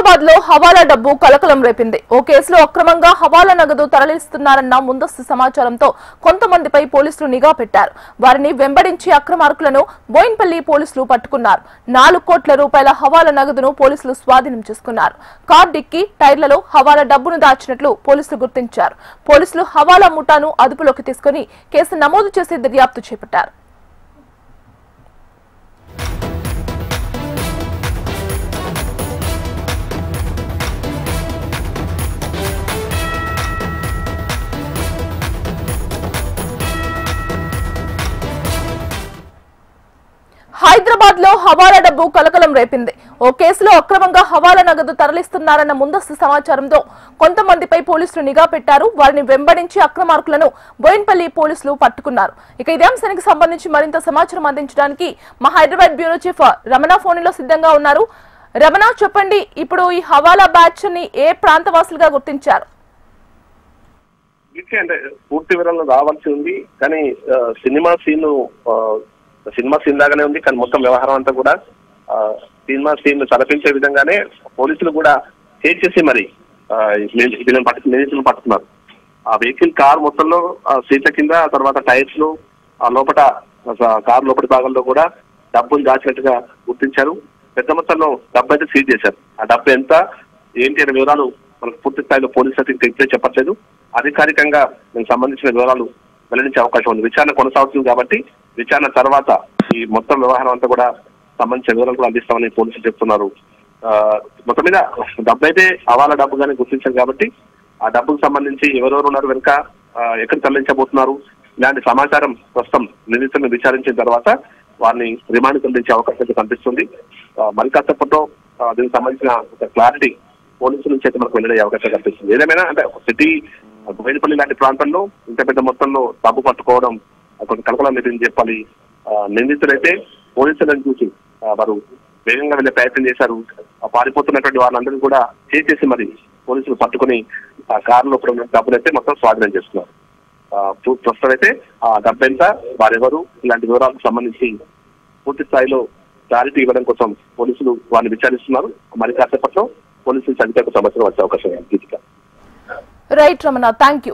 హైదరాబాద్ లో హవాలా డబ్బు కలకలం రేపింది. ఓ కేసులో అక్రమంగా హవాలా నగదు తరలిస్తున్నారన్న ముందస్తు సమాచారంతో కొంతమందిపై పోలీసులు నిఘా పెట్టారు. వారిని వెంబడించి అక్రమార్కులను బోయిన్పల్లి పోలీసులు పట్టుకున్నారు. 4 కోట్ల రూపాయల హవాలా నగదును పోలీసులు స్వాధీనం చేసుకున్నారు. కార్ డిక్కీ, టైర్లలో హవాలా డబ్బును దాచినట్లు పోలీసులు గుర్తించారు. పోలీసులు హవాలా ముఠాను అదుపులోకి తీసుకుని కేసు నమోదు చేసి దర్యాప్తు చేపట్టారు. హైదరాబాద్ లో హవాలా డబ్బు కలకలం రేపింది. ఓ కేసులో అక్రమంగా హవాలా నగదు తరలిస్తున్నారన్న ముందస్తు సమాచారంతో కొంతమందిపై పోలీసులు నిఘా పెట్టారు. వారిని వెంబడించి అక్రమార్కులను బోయిన్పల్లి పోలీసులు పట్టుకున్నారు. ఇక ఇదే అంశానికి సంబంధించి మరింత సమాచారం అందించడానికి మా హైదరాబాద్ బ్యూరో చీఫ్ రమణ ఫోన్లో సిద్ధంగా ఉన్నారు. రమణ, చెప్పండి, ఇప్పుడు ఈ హవాలా బ్యాచ్ ని ఏ ప్రాంతవాసులుగా గుర్తించారు? అంటే పూర్తి వివరాలు రావాల్సి ఉంది, కానీ సినిమా సీన్ లాగానే ఉంది. కానీ మొత్తం వ్యవహారం అంతా కూడా సినిమా సీన్ తలపించే విధంగానే పోలీసులు కూడా చేసి మరి నిందితులను పట్టుకున్నారు. ఆ వెహికల్ కార్ మొత్తంలో సీట్ల కింద, తర్వాత టైర్స్ లో, లోపల కార్ లోపలి భాగంలో కూడా డబ్బులు దాచినట్టుగా గుర్తించారు. పెద్ద మొత్తంలో డబ్బు అయితే సీజ్ చేశారు. ఆ డబ్బు ఎంత, ఏంటి అనే వివరాలు మనకు పూర్తి స్థాయిలో పోలీసులు ఇప్పుడే చెప్పట్లేదు. అధికారికంగా దీనికి సంబంధించిన వివరాలు వెల్లడించే అవకాశం ఉంది. విచారణ కొనసాగుతుంది కాబట్టి విచారణ తర్వాత ఈ మొత్తం వ్యవహారం అంతా కూడా సంబంధించిన వివరాలు కూడా అందిస్తామని పోలీసులు చెప్తున్నారు. మొత్తం మీద డబ్బు అయితే హవాలా డబ్బుగానే గుర్తించారు కాబట్టి ఆ డబ్బుకు సంబంధించి ఎవరెవరు ఉన్నారు, వెనుక ఎక్కడ తరలించబోతున్నారు, ఇలాంటి సమాచారం ప్రస్తుతం నిందితులను విచారించిన తర్వాత వారిని రిమాండ్ తరలించే అవకాశం అయితే కనిపిస్తుంది. మరి కాసేపట్లో దీనికి సంబంధించిన ఒక క్లారిటీ పోలీసుల నుంచి అయితే మనకు వెళ్ళే అవకాశం కనిపిస్తుంది. ఏదేమైనా అంటే సిటీ బోయినపల్లి లాంటి ప్రాంతంలో ఇంత పెద్ద మొత్తంలో డబ్బు పట్టుకోవడం కొంత కలకలం లేదని చెప్పాలి. నిందితులైతే పోలీసులను చూసి వారు వేగంగా వెళ్ళే ప్రయత్నం చేశారు. పారిపోతున్నటువంటి వాళ్ళందరినీ కూడా చేసి మరి పోలీసులు పట్టుకుని ఆ కారులో డబ్బులు అయితే మొత్తం స్వాధీనం చేస్తున్నారు. ప్రస్తుతం అయితే ఆ డబ్బు ఎంత, వారెవరు, ఇలాంటి వివరాలకు సంబంధించి పూర్తి స్థాయిలో క్లారిటీ ఇవ్వడం కోసం పోలీసులు వారిని విచారిస్తున్నారు. మరి కాసేపట్లో పోలీసులు అధికారులకు సమాచారం వచ్చే అవకాశం ఉంది. Right Ramana, thank you.